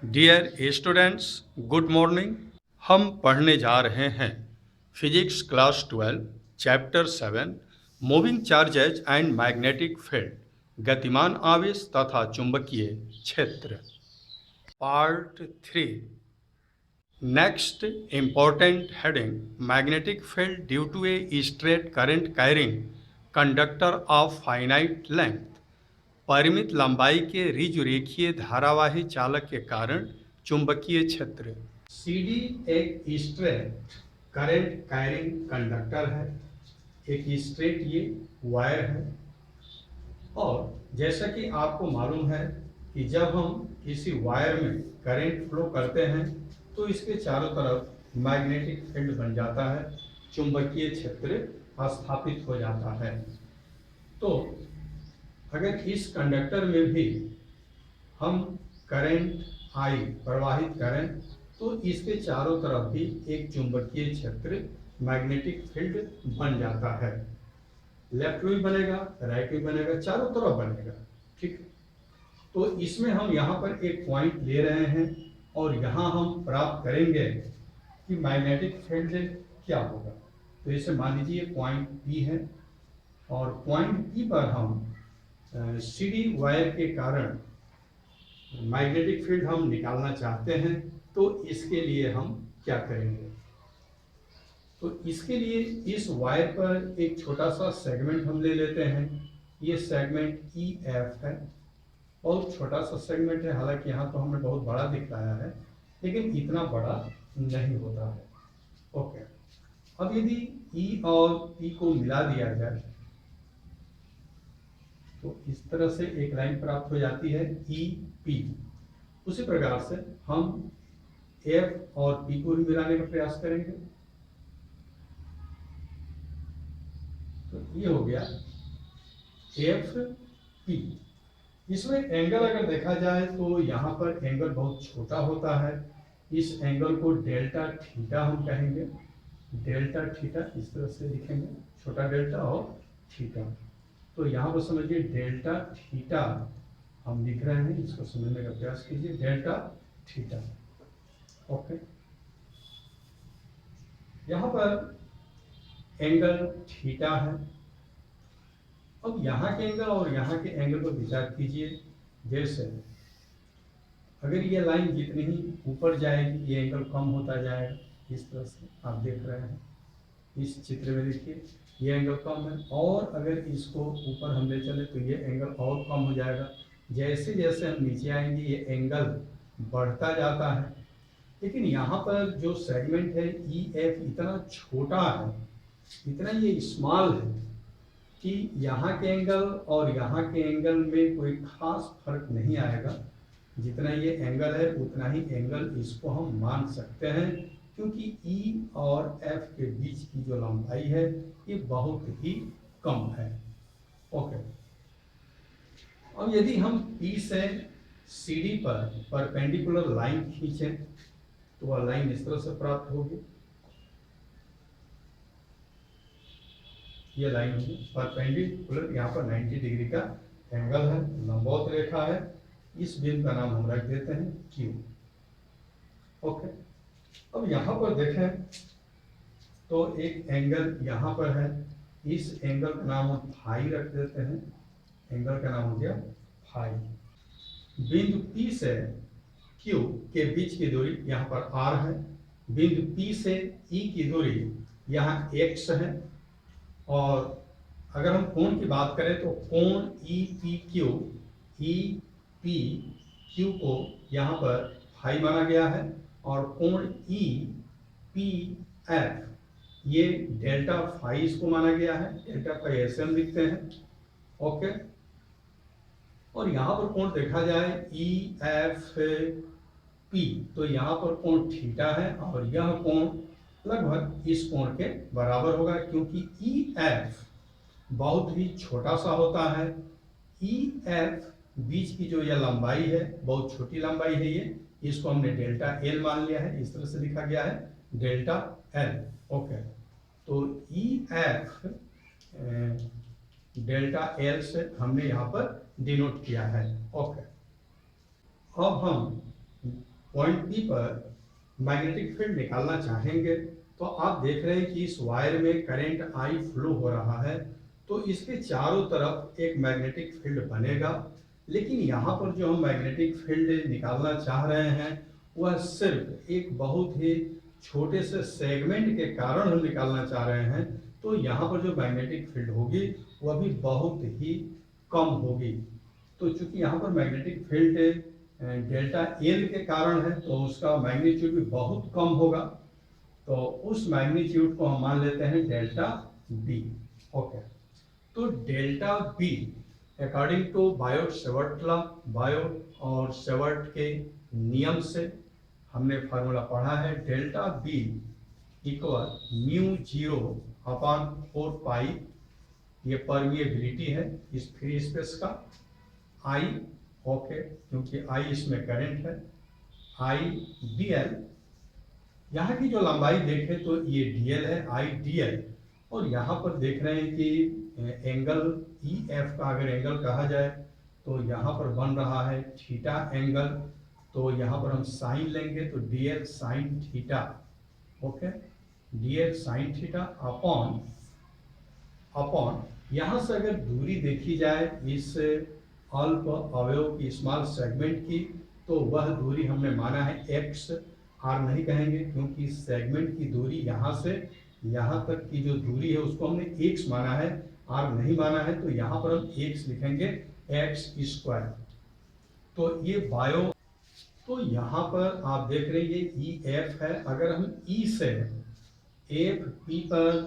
Dear students, good morning. हम पढ़ने जा रहे हैं physics class 12 chapter 7 moving charges and magnetic field, गतिमान आवेश तथा चुंबकीय क्षेत्र, part 3। Next important heading, magnetic field due to a straight current carrying conductor of finite length। परिमित लंबाई के ऋजुरेखीय धारावाही चालक के कारण चुंबकीय क्षेत्र। सीडी एक स्ट्रेट करंट कैरिंग कंडक्टर है, एक स्ट्रेट ये वायर है। और जैसा कि आपको मालूम है कि जब हम किसी वायर में करंट फ्लो करते हैं तो इसके चारों तरफ मैग्नेटिक फील्ड बन जाता है, चुंबकीय क्षेत्र स्थापित हो जाता है। तो अगर इस कंडक्टर में भी हम करंट आई प्रवाहित करें तो इसके चारों तरफ भी एक चुंबकीय क्षेत्र मैग्नेटिक फील्ड बन जाता है। लेफ्ट भी बनेगा, राइट भी बनेगा, चारों तरफ बनेगा। ठीक, तो इसमें हम यहाँ पर एक पॉइंट ले रहे हैं और यहाँ हम प्राप्त करेंगे कि मैग्नेटिक फील्ड क्या होगा। तो इसे मान लीजिए पॉइंट पी है और पॉइंट पी पर हम सीडी वायर के कारण मैग्नेटिक फील्ड हम निकालना चाहते हैं। तो इसके लिए हम क्या करेंगे? तो इसके लिए इस वायर पर एक छोटा सा सेगमेंट हम ले लेते हैं। ये सेगमेंट ई एफ है, बहुत छोटा सा सेगमेंट है। हालांकि यहाँ तो हमें बहुत बड़ा दिख रहा है, लेकिन इतना बड़ा नहीं होता है। ओके, अब यदि ई और पी को मिला दिया जाए तो इस तरह से एक लाइन प्राप्त हो जाती है ई पी। उसी प्रकार से हम एफ और पी को भी मिलाने का प्रयास करेंगे। तो ये हो गया एफ पी। इसमें एंगल अगर देखा जाए तो यहाँ पर एंगल बहुत छोटा होता है। इस एंगल को डेल्टा थीटा हम कहेंगे। डेल्टा थीटा इस तरह से लिखेंगे, छोटा डेल्टा और थीटा। तो यहाँ पर समझिए डेल्टा थीटा हम लिख रहे हैं, इसको समझने का प्रयास कीजिए। Delta theta, okay. यहाँ पर एंगल थीटा है। अब यहाँ के एंगल और यहाँ के एंगल पर विचार कीजिए। जैसे अगर ये लाइन जितनी ही ऊपर जाएगी ये एंगल कम होता जाएगा। इस तरह से आप देख रहे हैं, इस चित्र में देखिए ये एंगल कम है, और अगर इसको ऊपर हम ले चले तो ये एंगल और कम हो जाएगा। जैसे जैसे हम नीचे आएंगे ये एंगल बढ़ता जाता है। लेकिन यहाँ पर जो सेगमेंट है ई एफ इतना छोटा है, इतना ये स्मॉल है कि यहाँ के एंगल और यहाँ के एंगल में कोई खास फर्क नहीं आएगा। जितना ये एंगल है उतना ही एंगल इसको हम मान सकते हैं, क्योंकि ई और एफ के बीच की जो लंबाई है ये बहुत ही कम है। ओके, अब यदि हम पी से सीडी पर परपेंडिकुलर लाइन खींचें तो वह लाइन इस तरह से प्राप्त होगी। ये लाइन होगी परपेंडिकुलर, यहाँ पर 90 डिग्री का एंगल है, लंबवत रेखा है। इस बिंदु का नाम हम रख देते हैं क्यू। ओके, अब यहाँ पर देखें तो एक एंगल यहाँ पर है, इस एंगल का नाम हम फाई रख देते हैं। एंगल का नाम हो गया फाई। बिंदु P से Q के बीच की दूरी यहाँ पर R है। बिंदु P से E की दूरी यहाँ X है। और अगर हम कोण की बात करें तो कोण ई पी क्यू को यहाँ पर फाई माना गया है, और कोण ई पी एफ ये डेल्टा फाई इसको माना गया है। डेल्टा फाई ऐसे हम लिखते हैं। ओके, और यहाँ पर कोण देखा जाए ई एफ पी तो यहाँ पर कोण थीटा है, और यह कोण लगभग इस कोण के बराबर होगा, क्योंकि ई एफ बहुत ही छोटा सा होता है। ई एफ बीच की जो यह लंबाई है बहुत छोटी लंबाई है, ये इसको हमने डेल्टा एल मान लिया है। इस तरह से लिखा गया है डेल्टा एल। ओके, तो ई एफ डेल्टा एल से हमने यहाँ पर डिनोट किया है। ओके, अब हम पॉइंट बी पर मैग्नेटिक फील्ड निकालना चाहेंगे तो आप देख रहे हैं कि इस वायर में करंट आई फ्लो हो रहा है, तो इसके चारों तरफ एक मैग्नेटिक फील्ड बनेगा। लेकिन यहाँ पर जो हम मैग्नेटिक फील्ड निकालना चाह रहे हैं वह सिर्फ एक बहुत ही छोटे से सेगमेंट के कारण हम निकालना चाह रहे हैं, तो यहाँ पर जो मैग्नेटिक फील्ड होगी वह भी बहुत ही कम होगी। तो चूंकि यहाँ पर मैग्नेटिक फील्ड डेल्टा एल के कारण है तो उसका मैग्नीट्यूड भी बहुत कम होगा, तो उस मैग्नीट्यूड को हम मान लेते हैं डेल्टा बी। ओके, तो delta B according to Biot Savart law, Biot और सेवर्ट के नियम से हमने फार्मूला पढ़ा है, delta B equal mu zero upon 4 pi, ये परमिएबिलिटी है इस फ्री स्पेस का, आई, ओके, क्योंकि आई इसमें करंट है, आई डी एल, यहाँ की जो लंबाई देखें तो ये डी एल है, आई डी एल, और यहाँ पर देख रहे हैं कि एंगल ई एफ का अगर एंगल कहा जाए तो यहाँ पर बन रहा है थीटा एंगल, तो यहाँ पर हम साइन लेंगे तो D L sine theta, okay, D L sine theta upon upon यहाँ से अगर दूरी देखी जाए इस अल्प अवयव की स्मॉल सेगमेंट की, तो वह दूरी हमने माना है एक्स, आर नहीं कहेंगे क्योंकि सेगमेंट की दूरी यहाँ से यहाँ तक की जो दूरी है उसको हमने एक्स माना है, आर नहीं माना है, तो यहाँ पर हम एक्स लिखेंगे एक्स स्क्वायर। तो ये बायो, तो यहाँ पर आप देख रहे हैं ये ई एफ है, अगर हम ई से एफ पी पर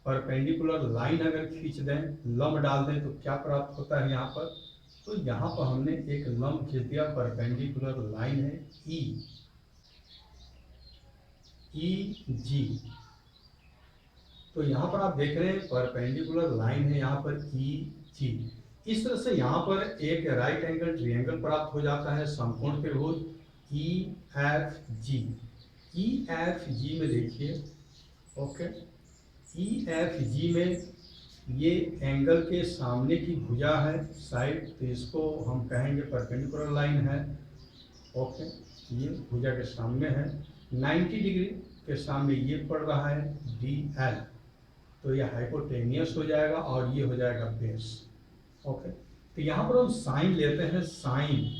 परपेंडिकुलर लाइन अगर खींच दें, लंब डाल दें, तो क्या प्राप्त होता है यहाँ पर, तो यहाँ पर हमने एक लंब खींच दिया, परपेंडिकुलर लाइन है ई जी, तो यहाँ पर आप देख रहे हैं परपेंडिकुलर लाइन है यहाँ पर ई जी। इस तरह से यहाँ पर एक राइट एंगल ट्रायंगल प्राप्त हो जाता है, समकोण त्रिभुज E F G. E F G में देखिए, ओके, ई एफ जी में ये एंगल के सामने की भुजा है साइड, तो इसको हम कहेंगे परपेंडिकुलर लाइन है, ओके, ये भुजा के सामने है, 90 डिग्री के सामने ये पड़ रहा है डी एल, तो ये हाइपोटेनियस हो जाएगा और ये हो जाएगा बेस, ओके। तो यहाँ पर हम साइन लेते हैं, साइन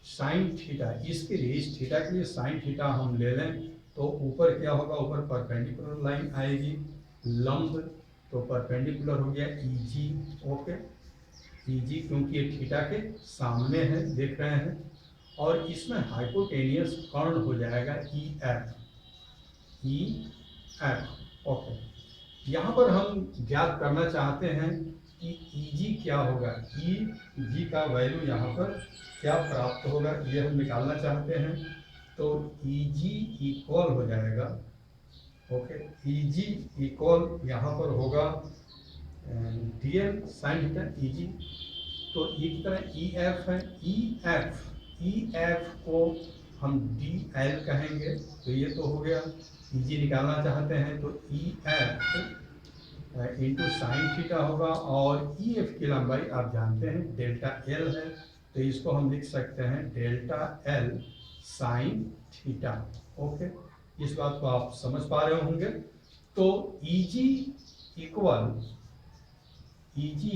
साइन थीटा, इसके लिए इस थीटा के लिए साइन थीटा हम ले लें तो ऊपर क्या होगा, ऊपर परपेंडिकुलर लाइन आएगी, लंब तो परपेंडिकुलर हो गया ई जी, ओके, ई जी क्योंकि ये थीटा के सामने है देख रहे हैं, और इसमें हाइपोटेनियस कर्ण हो जाएगा E F, E F, okay. यहाँ पर हम ज्ञात करना चाहते हैं कि ई जी क्या होगा, ई जी का वैल्यू यहाँ पर क्या प्राप्त होगा, ये हम निकालना चाहते हैं, तो ई जी इक्वल हो जाएगा, ओके, ई जी इक्वल यहाँ पर होगा D L sine theta E जी, तो ई की तरह ई एफ है, ई एफ को हम डी एल कहेंगे, तो ये तो हो गया, ई जी निकालना चाहते हैं तो E F into sine theta होगा, और ई एफ की लंबाई आप जानते हैं डेल्टा एल है, तो इसको हम लिख सकते हैं delta L sine theta, okay. इस बात को आप समझ पा रहे होंगे। तो ई जी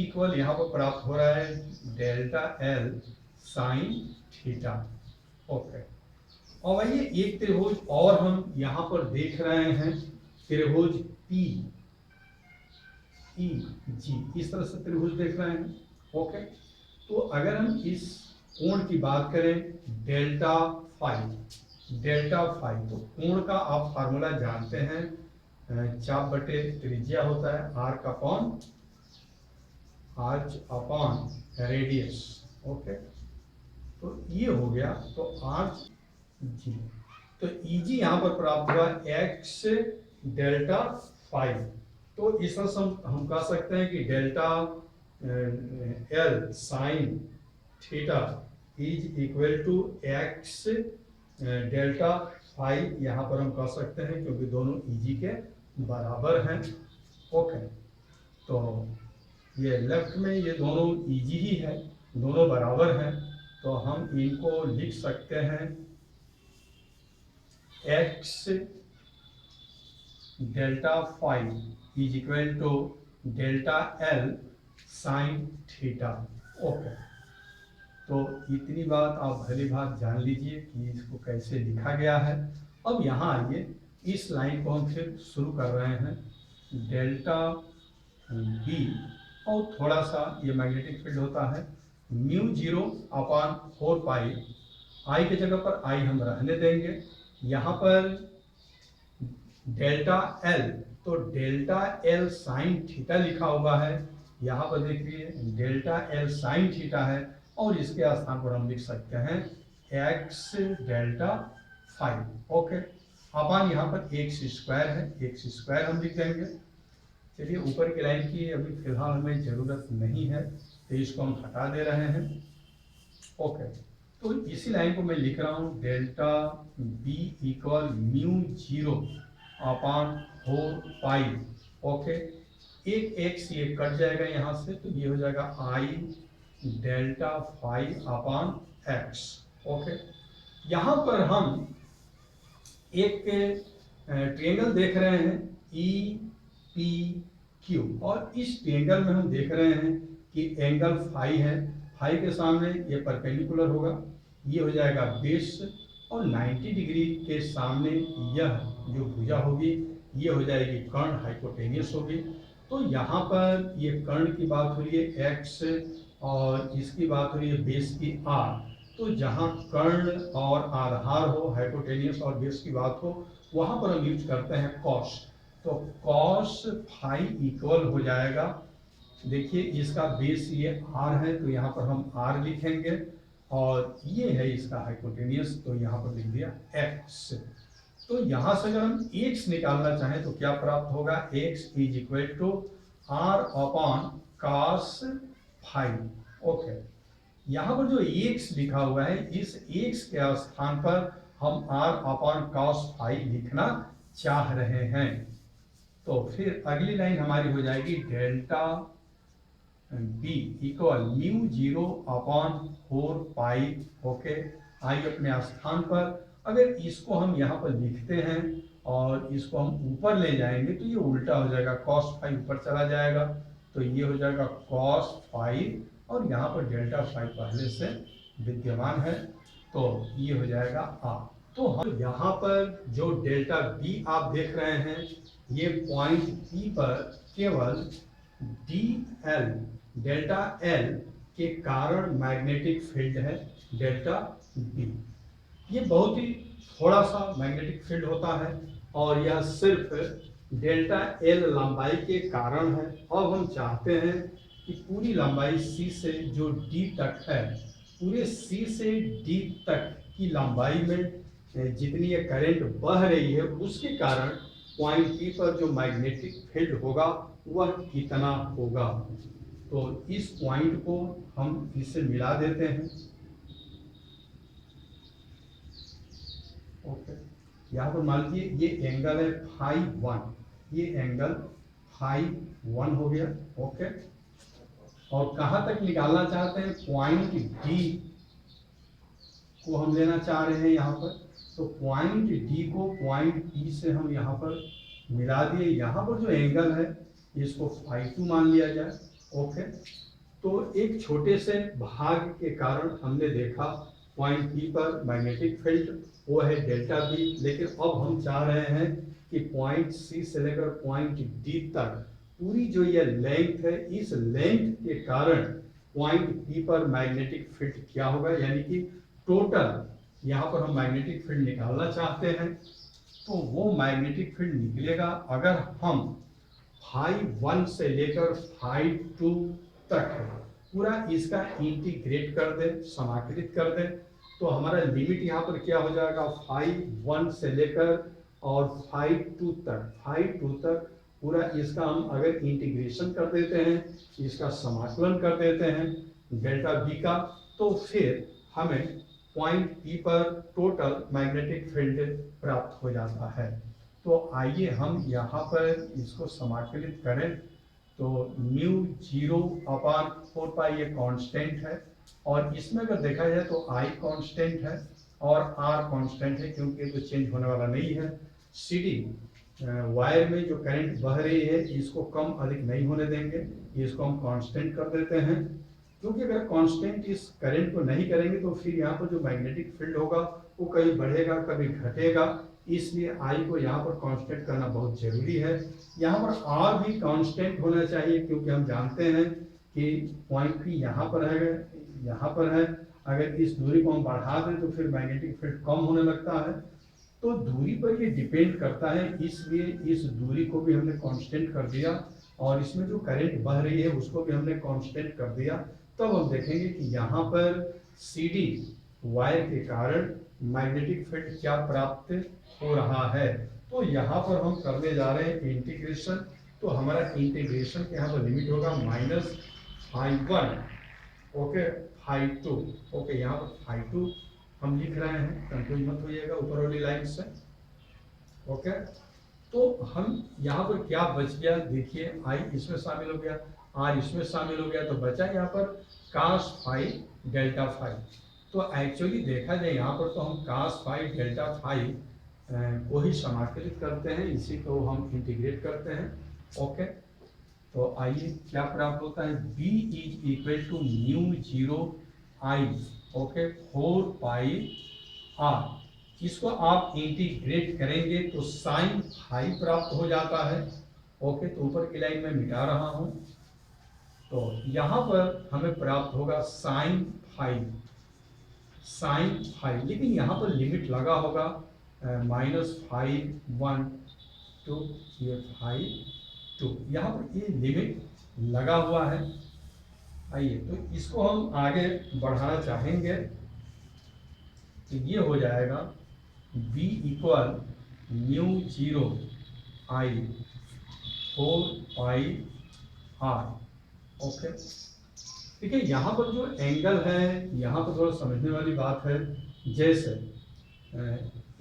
इक्वल यहाँ पर प्राप्त हो रहा है delta L sine theta, okay. और वही एक त्रिभुज और हम यहाँ पर देख रहे हैं, त्रिभुज पी ई जी, इस तरह से त्रिभुज देख रहे हैं, ओके। तो अगर हम इस कोण की बात करें डेल्टा फाई, तो कोण का आप फार्मूला जानते हैं, चाप बटे त्रिज्या होता है, आर्च अपॉन रेडियस, ओके। तो ये हो गया, तो आर्च जी, तो ई जी यहाँ पर प्राप्त हुआ एक्स डेल्टा फाई, तो इस तरह से हम कह सकते हैं कि delta L sine theta is equal to x delta phi, यहाँ पर हम कह सकते हैं क्योंकि दोनों ईजी के बराबर हैं, ओके। तो ये लेफ्ट में ये दोनों ईजी ही है, दोनों बराबर हैं, तो हम इनको लिख सकते हैं x delta five is equal to delta L sine theta. Okay, तो इतनी बात आप भली बात जान लीजिए कि इसको कैसे लिखा गया है। अब यहाँ आइए, इस लाइन को हम फिर शुरू कर रहे हैं, डेल्टा बी, और थोड़ा सा ये मैग्नेटिक फील्ड होता है म्यू 0/4 पाई, आई की जगह पर आई हम रहने देंगे। यहाँ पर डेल्टा एल, तो डेल्टा एल साइन थीटा लिखा हुआ है, यहाँ पर देखिए डेल्टा एल साइन थीटा है, और इसके स्थान पर हम लिख सकते हैं एक्स डेल्टा फाइव। ओके, अपन यहाँ पर एक्स स्क्वायर है, एक्स स्क्वायर हम लिख देंगे। चलिए, ऊपर की लाइन की अभी फिलहाल हमें जरूरत नहीं है, तो इसको हम हटा दे रहे हैं। ओके, तो इसी लाइन को मैं लिख रहा हूँ delta B equal mu 0/4 pi. Okay, एक एक्स ये कट जाएगा यहाँ से, तो ये हो जाएगा I delta five upon x. Okay, यहाँ पर हम एक ट्रायंगल देख रहे हैं ई पी क्यू, और इस ट्रायंगल में हम देख रहे हैं कि एंगल फाई है, फाई के सामने ये परपेंडिकुलर होगा, ये हो जाएगा बेस, और 90 डिग्री के सामने यह जो भुजा होगी ये हो जाएगी कर्ण, हाइपोटेनियस होगी। तो यहाँ पर ये कर्ण की बात हो रही है एक्स, और इसकी बात हो रही है बेस की आर। तो जहाँ कर्ण और आधार हो, हाइपोटेनियस और बेस की बात हो, वहाँ पर हम यूज करते हैं कॉस। तो कॉस फाई इक्वल हो जाएगा, देखिए इसका बेस ये आर है, तो यहाँ पर हम आर लिखेंगे, और ये है इसका हाइपोटेनियस, तो यहाँ पर लिख दिया एक्स। तो यहाँ से अगर हम एक्स निकालना चाहें तो क्या प्राप्त होगा, x is equal to R upon cos five. Okay, यहाँ पर जो एक्स लिखा हुआ है, इस एक्स के स्थान पर हम आर अपॉन कॉस फाइव लिखना चाह रहे हैं। तो फिर अगली लाइन हमारी हो जाएगी delta B equal mu 0/4 pi. Okay, आई अपने स्थान पर, अगर इसको हम यहाँ पर लिखते हैं और इसको हम ऊपर ले जाएंगे तो ये उल्टा हो जाएगा, cos फाइव ऊपर चला जाएगा, तो ये हो जाएगा cos फाइव, और यहाँ पर डेल्टा फाइव पहले से विद्यमान है, तो ये हो जाएगा आर। तो हम यहाँ पर जो डेल्टा बी आप देख रहे हैं, ये पॉइंट पी पर केवल डी एल, डेल्टा एल के कारण मैग्नेटिक फील्ड है डेल्टा बी। ये बहुत ही थोड़ा सा मैग्नेटिक फील्ड होता है, और यह सिर्फ डेल्टा एल लंबाई के कारण है। अब हम चाहते हैं कि पूरी लंबाई सी से जो डी तक है, पूरे सी से डी तक की लंबाई में जितनी ये करंट बह रही है, उसके कारण पॉइंट पी पर जो मैग्नेटिक फील्ड होगा वह कितना होगा। तो इस पॉइंट को हम इससे मिला देते हैं। ओके, यहाँ पर मान लीजिए ये एंगल है फाइव वन, ये एंगल फाइव वन हो गया। ओके, और कहाँ तक निकालना चाहते हैं, पॉइंट डी को हम लेना चाह रहे हैं यहाँ पर, तो पॉइंट डी को पॉइंट पी से हम यहाँ पर मिला दिए। यहाँ पर जो एंगल है इसको फाइव टू मान लिया जाए। ओके, तो एक छोटे से भाग के कारण हमने देखा पॉइंट पी पर मैग्नेटिक फील्ड वो है डेल्टा बी, लेकिन अब हम चाह रहे हैं कि पॉइंट सी से लेकर पॉइंट डी तक पूरी जो ये लेंथ है, इस लेंथ के कारण पॉइंट पी पर मैग्नेटिक फील्ड क्या होगा, यानी कि टोटल यहाँ पर हम मैग्नेटिक फील्ड निकालना चाहते हैं। तो वो मैग्नेटिक फील्ड निकलेगा अगर हम फाइव वन से लेकर फाइव टू तक पूरा इसका इंटीग्रेट कर दे, समाकलित कर दे, तो हमारा लिमिट यहाँ पर क्या हो जाएगा, फाइव वन से लेकर और फाइव टू तक पूरा इसका हम अगर इंटीग्रेशन कर देते हैं, इसका समाकलन कर देते हैं डेल्टा बी का, तो फिर हमें पॉइंट पी पर टोटल मैग्नेटिक फील्ड प्राप्त हो जाता है। तो आइए हम यहाँ पर इसको समाकलित करें। तो म्यू 0/4 पाई ये कांस्टेंट है, और इसमें अगर देखा जाए तो आई कांस्टेंट है, और आर कांस्टेंट है क्योंकि ये तो चेंज होने वाला नहीं है। सी डी वायर में जो करंट बह रही है इसको कम अधिक नहीं होने देंगे, इसको हम कांस्टेंट कर देते हैं, क्योंकि अगर कांस्टेंट इस करंट को नहीं करेंगे तो फिर यहाँ पर जो मैग्नेटिक फील्ड होगा वो कभी बढ़ेगा कभी घटेगा, इसलिए आई को यहाँ पर कांस्टेंट करना बहुत जरूरी है। यहाँ पर आर भी कांस्टेंट होना चाहिए क्योंकि हम जानते हैं कि पॉइंट पी यहाँ पर है, यहाँ पर है, अगर इस दूरी को हम बढ़ा दें तो फिर मैग्नेटिक फील्ड कम होने लगता है, तो दूरी पर ये डिपेंड करता है, इसलिए इस दूरी को भी हमने कांस्टेंट कर दिया और इसमें जो करंट बह रही है उसको भी हमने कांस्टेंट कर दिया। तब हम देखेंगे कि यहाँ पर सी डी वायर के कारण मैग्नेटिक फील्ड क्या प्राप्त हो रहा है। तो यहाँ पर हम करने जा रहे हैं इंटीग्रेशन, तो हमारा इंटीग्रेशन के यहाँ पर लिमिट होगा minus phi 1 okay phi 2 okay, यहाँ पर फाई 2 हम लिख रहे हैं, कंफ्यूज मत होइएगा ऊपर वाली लाइन से ओके। तो हम यहाँ पर क्या बच गया देखिए, आई इसमें शामिल हो गया, आर इसमें शामिल हो गया, तो बचा यहाँ पर कास फाई डेल्टा फाई। तो एक्चुअली देखा जाए यहाँ पर तो हम कास फाई डेल्टा फाई को ही समाकलित करते हैं, इसी को हम इंटीग्रेट करते हैं ओके। तो आइए क्या प्राप्त होता है, b is equal to mu 0 I okay 4 pi R, इसको आप इंटीग्रेट करेंगे तो साइन फाई प्राप्त हो जाता है ओके। तो ऊपर की लाइन में मिटा रहा हूं, तो यहां पर हमें प्राप्त होगा साइन फाई, लेकिन यहां पर लिमिट लगा होगा माइनस फाई 1 टू ये फाई 2, यहाँ पर ये लिमिट लगा हुआ है। आइए तो इसको हम आगे बढ़ाना चाहेंगे, तो ये हो जाएगा b equal mu 0 I 4 pi R okay. देखिए यहाँ पर जो एंगल है, यहाँ पर थोड़ा समझने वाली बात है, जैसे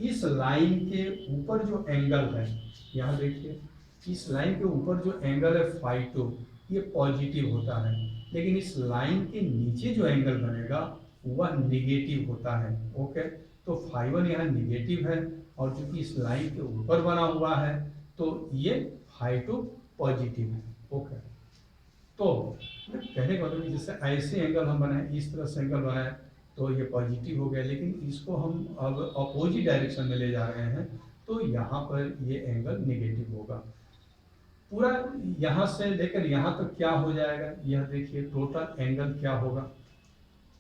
इस लाइन के ऊपर जो एंगल है, यहाँ देखिए इस लाइन के ऊपर जो एंगल है फाई 2 ये पॉजिटिव होता है, लेकिन इस लाइन के नीचे जो एंगल बनेगा वह निगेटिव होता है ओके। तो फाई 1 यहाँ निगेटिव है और चूंकि इस लाइन के ऊपर बना हुआ है तो ये फाई 2 पॉजिटिव है ओके। तो कहने का मतलब जैसे ऐसे एंगल हम बनाए, इस तरह से एंगल बनाए तो ये पॉजिटिव हो गया, लेकिन इसको हम अब अपोजिट डायरेक्शन में ले जा रहे हैं तो यहाँ पर ये एंगल नेगेटिव होगा। पूरा यहाँ से लेकर यहाँ तक क्या हो जाएगा, यह देखिए टोटल एंगल क्या होगा,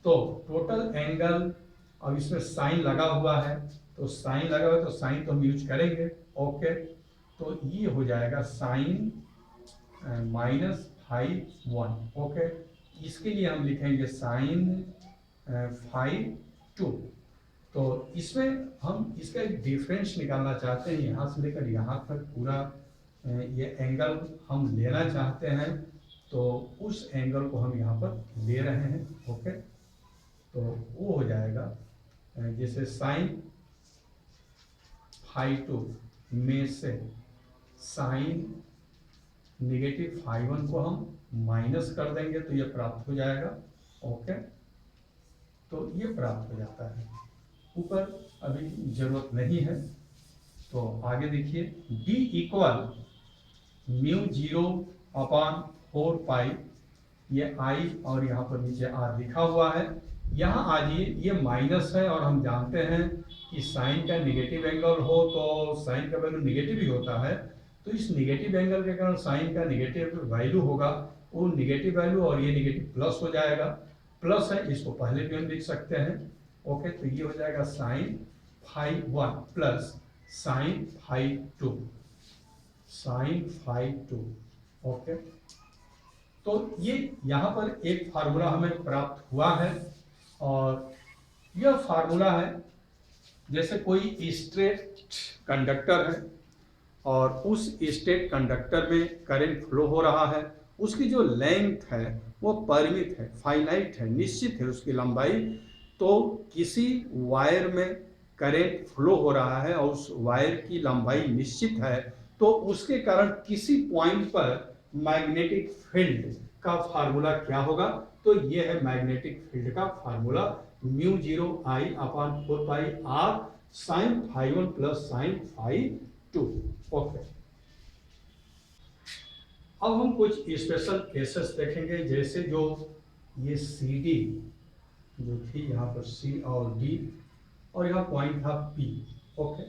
तो टोटल एंगल, अब इसमें साइन लगा हुआ है, तो साइन लगा हुआ है तो साइन तो हम यूज करेंगे ओके। तो ये हो जाएगा साइन माइनस फाई 1 ओके, इसके लिए हम लिखेंगे साइन फाई 2। तो इसमें हम इसका एक डिफरेंस निकालना चाहते हैं, यहाँ से लेकर यहाँ तक पूरा ये एंगल हम लेना चाहते हैं, तो उस एंगल को हम यहाँ पर ले रहे हैं ओके। तो वो हो जाएगा जैसे साइन फाई 2 में से साइन नेगेटिव फाई 1 को हम माइनस कर देंगे तो ये प्राप्त हो जाएगा ओके। तो ये प्राप्त हो जाता है, ऊपर अभी जरूरत नहीं है। तो आगे देखिए d equal mu 0 upon 4 pi, ये i और यहाँ पर नीचे r लिखा हुआ है। यहाँ आइए ये माइनस है और हम जानते हैं कि साइन का निगेटिव एंगल हो तो साइन का वैल्यू निगेटिव ही होता है, तो इस निगेटिव एंगल के कारण साइन का निगेटिव वैल्यू होगा, वो निगेटिव वैल्यू और ये निगेटिव प्लस हो जाएगा, प्लस है इसको पहले भी हम लिख सकते हैं ओके। तो ये हो जाएगा sine phi 1 plus sine phi 2, sine phi 2 okay. तो ये यहाँ पर एक फार्मूला हमें प्राप्त हुआ है और यह फार्मूला है, जैसे कोई स्ट्रेट कंडक्टर है और उस स्ट्रेट कंडक्टर में करंट फ्लो हो रहा है, उसकी जो लेंथ है वो परिमित है, फाइनाइट है, निश्चित है उसकी लंबाई। तो किसी वायर में करंट फ्लो हो रहा है और उस वायर की लंबाई निश्चित है, तो उसके कारण किसी पॉइंट पर मैग्नेटिक फील्ड का फार्मूला क्या होगा, तो ये है मैग्नेटिक फील्ड का formula. Mu zero I upon 4 pi R sine phi one plus sine phi two. Okay, अब हम कुछ स्पेशल केसेस देखेंगे, जैसे जो ये सी डी जो थी यहाँ पर सी और डी, और यहाँ पॉइंट था पी। ओके,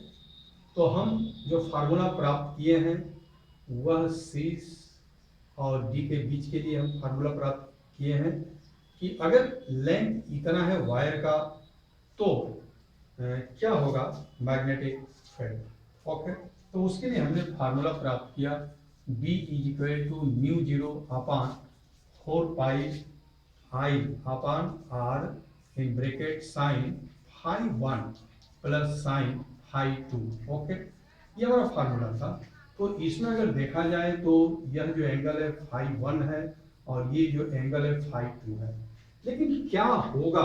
तो हम जो फार्मूला प्राप्त किए हैं वह सी और डी के बीच के लिए हम फार्मूला प्राप्त किए हैं कि अगर लेंथ इतना है वायर का तो क्या होगा मैग्नेटिक फील्ड। ओके, तो उसके लिए हमने फार्मूला प्राप्त किया B is equal to mu zero upon 4 pi I upon R in bracket sine phi one plus sine phi two. Okay, ये हमारा फार्मूला था। तो इसमें अगर देखा जाए तो यह जो एंगल है फाई वन है और ये जो एंगल है फाई टू है। लेकिन क्या होगा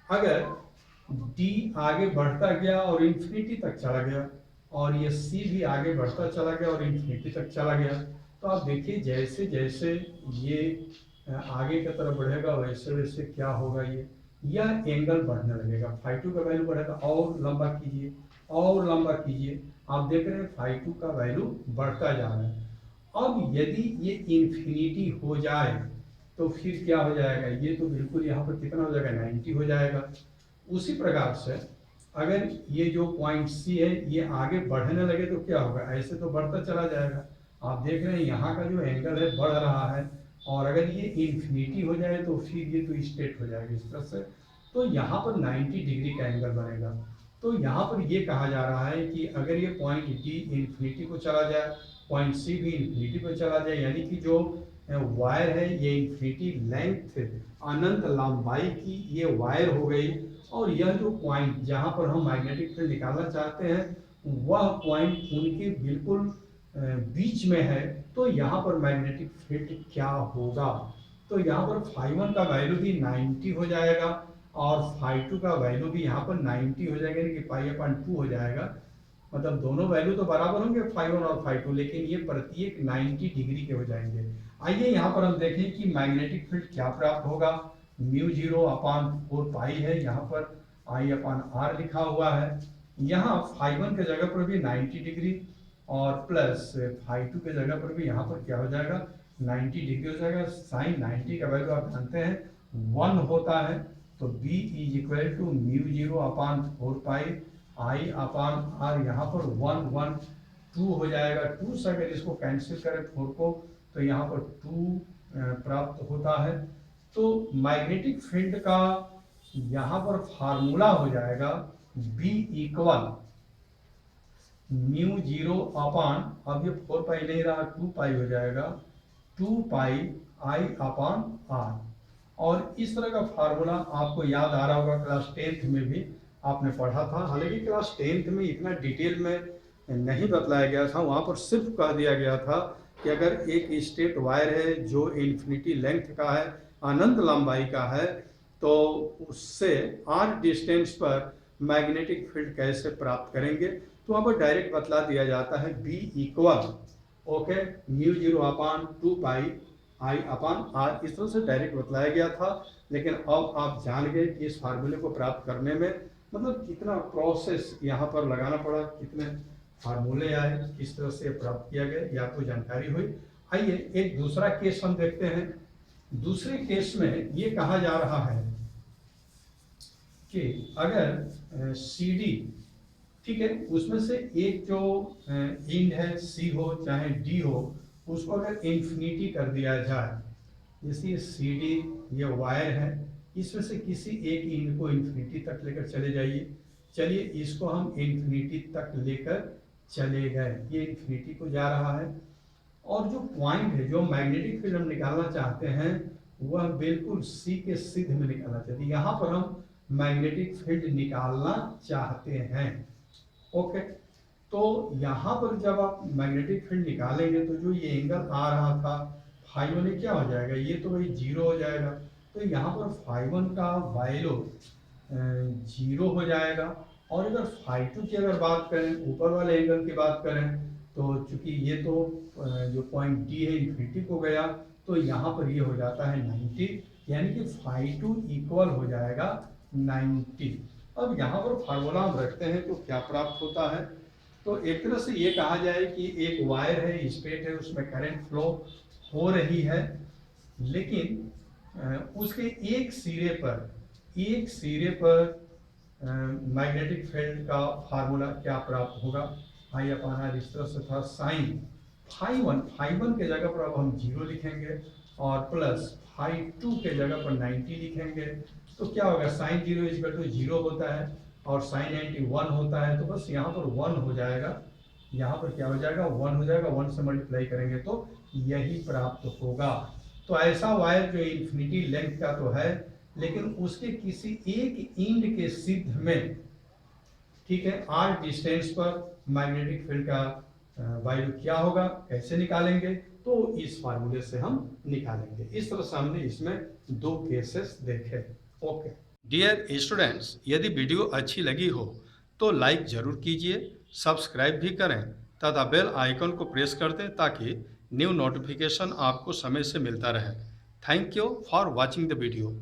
अगर डी आगे बढ़ता गया और इंफिनिटी तक चला गया और ये सी भी आगे बढ़ता चला गया और इंफिनिटी तक चला गया? तो आप देखिए जैसे जैसे ये आगे की तरफ बढ़ेगा वैसे वैसे क्या होगा, ये यह एंगल बढ़ने लगेगा, फाई टू का वैल्यू बढ़ेगा। और लंबा कीजिए और लंबा कीजिए, आप देख रहे हैं फाई टू का वैल्यू बढ़ता जा रहा है। अब यदि ये इंफिनिटी हो जाए तो फिर क्या हो जाएगा, ये तो बिल्कुल यहाँ पर कितना हो जाएगा, 90 हो जाएगा। उसी प्रकार से अगर ये जो पॉइंट सी है ये आगे बढ़ने लगे तो क्या होगा, ऐसे तो बढ़ता चला जाएगा। आप देख रहे हैं यहाँ का जो एंगल है बढ़ रहा है, और अगर ये इंफिनिटी हो जाए तो फिर ये तो स्ट्रेट हो जाएगा इस तरह से। तो यहाँ पर 90 डिग्री का एंगल बनेगा। तो यहाँ पर ये कहा जा रहा है कि अगर ये पॉइंट डी इंफिनिटी को चला जाए, पॉइंट सी भी इंफिनिटी को चला जाए, यानी कि जो वायर है ये इंफिनिटी लेंथ अनंत लंबाई की ये वायर हो गई, और यह जो पॉइंट जहाँ पर हम मैग्नेटिक फील्ड निकालना चाहते हैं वह पॉइंट उनके बिल्कुल बीच में है। तो यहाँ पर मैग्नेटिक फील्ड क्या होगा, तो यहाँ पर फाई वन का वैल्यू भी 90 हो जाएगा और फाई टू का वैल्यू भी यहाँ पर 90 हो जाएगा, यानी कि पाई अपॉन 2 हो जाएगा। मतलब दोनों वैल्यू तो बराबर होंगे फाई वन और फाई टू, लेकिन ये प्रत्येक 90 डिग्री के हो जाएंगे। आइए यहाँ पर हम देखें कि मैग्नेटिक फील्ड क्या प्राप्त होगा। म्यू जीरो अपान 4 पाई है, यहाँ पर आई अपान आर लिखा हुआ है। यहाँ फाई वन के जगह पर भी 90 डिग्री और प्लस फाई टू के जगह पर भी यहाँ पर क्या हो जाएगा, 90 डिग्री हो जाएगा। साइन 90 का वैल्यू आप जानते हैं 1 होता है। तो B is equal to mu zero upon 4 pi I upon R, यहाँ पर 1 1 2 हो जाएगा। 2 से अगर इसको कैंसिल करें 4 को तो यहाँ पर 2 प्राप्त होता है। तो मैग्नेटिक फील्ड का यहाँ पर फार्मूला हो जाएगा B इक्वल म्यू जीरो अपान, अब ये 4 पाई नहीं रहा 2 पाई हो जाएगा, 2 पाई आई अपान आर। और इस तरह का फार्मूला आपको याद आ रहा होगा, क्लास 10th में भी आपने पढ़ा था। हालांकि क्लास 10th में इतना डिटेल में नहीं बतलाया गया था, वहाँ पर सिर्फ कह दिया गया था कि अगर एक स्ट्रेट वायर है जो इन्फिनिटी लेंथ का है, अनंत लंबाई का है, तो उससे आर डिस्टेंस पर मैग्नेटिक फील्ड कैसे प्राप्त करेंगे। तो वहाँ पर डायरेक्ट बतला दिया जाता है B equal okay mu zero upon 2 pi I upon R, इस तरह से डायरेक्ट बतलाया गया था। लेकिन अब आप जान गए कि इस फार्मूले को प्राप्त करने में मतलब कितना प्रोसेस यहाँ पर लगाना पड़ा, कितने फार्मूले आए, किस तरह से प्राप्त किया गया, ये आपको जानकारी हुई। आइए एक दूसरा केस हम देखते हैं। दूसरे केस में ये कहा जा रहा है कि अगर सी डी, ठीक है, उसमें से एक जो एंड है सी हो चाहे डी हो, उसको अगर इन्फिनिटी कर दिया जाए, जैसे सी डी ये वायर है, इसमें से किसी एक एंड को इन्फिनिटी तक लेकर चले जाइए। चलिए इसको हम इन्फिनिटी तक लेकर चले गए, ये इन्फिनिटी को जा रहा है, और जो पॉइंट है जो मैग्नेटिक फील्ड हम निकालना चाहते हैं वह बिल्कुल सी के सिद्ध में निकालना चाहते हैं। यहाँ पर हम मैग्नेटिक फील्ड निकालना चाहते हैं। ओके, तो यहाँ पर जब आप मैग्नेटिक फील्ड निकालेंगे तो जो ये एंगल आ रहा था फाई वन क्या हो जाएगा, ये तो वही 0 हो जाएगा। तो यहाँ पर फाई वन का वैल्यू 0 हो जाएगा। और अगर फाई टू की अगर बात करें, ऊपर वाले एंगल की बात करें, तो चूंकि ये तो जो पॉइंट डी है इन्फिनिटी को गया, तो यहाँ पर ये हो जाता है 90, यानी कि फाई टू इक्वल हो जाएगा 90। अब यहाँ पर फार्मूला हम रखते हैं तो क्या प्राप्त होता है, तो एक तरह से ये कहा जाए कि एक वायर है, स्पेट है, उसमें करंट फ्लो हो रही है, लेकिन उसके एक सिरे पर मैग्नेटिक फील्ड का फार्मूला क्या प्राप्त होगा, आई अपान आर इस तरह से था, साइन फाई वन के जगह पर अब हम 0 लिखेंगे और प्लस फाई 2 के जगह पर 90 लिखेंगे, तो क्या होगा, साइन 0 इजकल टू 0 होता है और साइन 90 1 होता है, तो बस यहाँ पर 1 हो जाएगा, यहाँ पर क्या हो जाएगा, 1 हो जाएगा, 1 से मल्टीप्लाई करेंगे तो यही प्राप्त होगा। तो ऐसा वायर जो इन्फिनिटी लेंथ का तो है, लेकिन उसके किसी एक एंड के सिद्ध में, ठीक है, आर डिस्टेंस पर मैग्नेटिक फील्ड का वैल्यू क्या होगा, कैसे निकालेंगे, तो इस फार्मूले से हम निकालेंगे। इस तरह से हमने इसमें 2 केसेस देखे। ओके डियर स्टूडेंट्स, यदि वीडियो अच्छी लगी हो तो लाइक जरूर कीजिए, सब्सक्राइब भी करें तथा बेल आइकन को प्रेस कर दें ताकि न्यू नोटिफिकेशन आपको समय से मिलता रहे। Thank you for watching the video.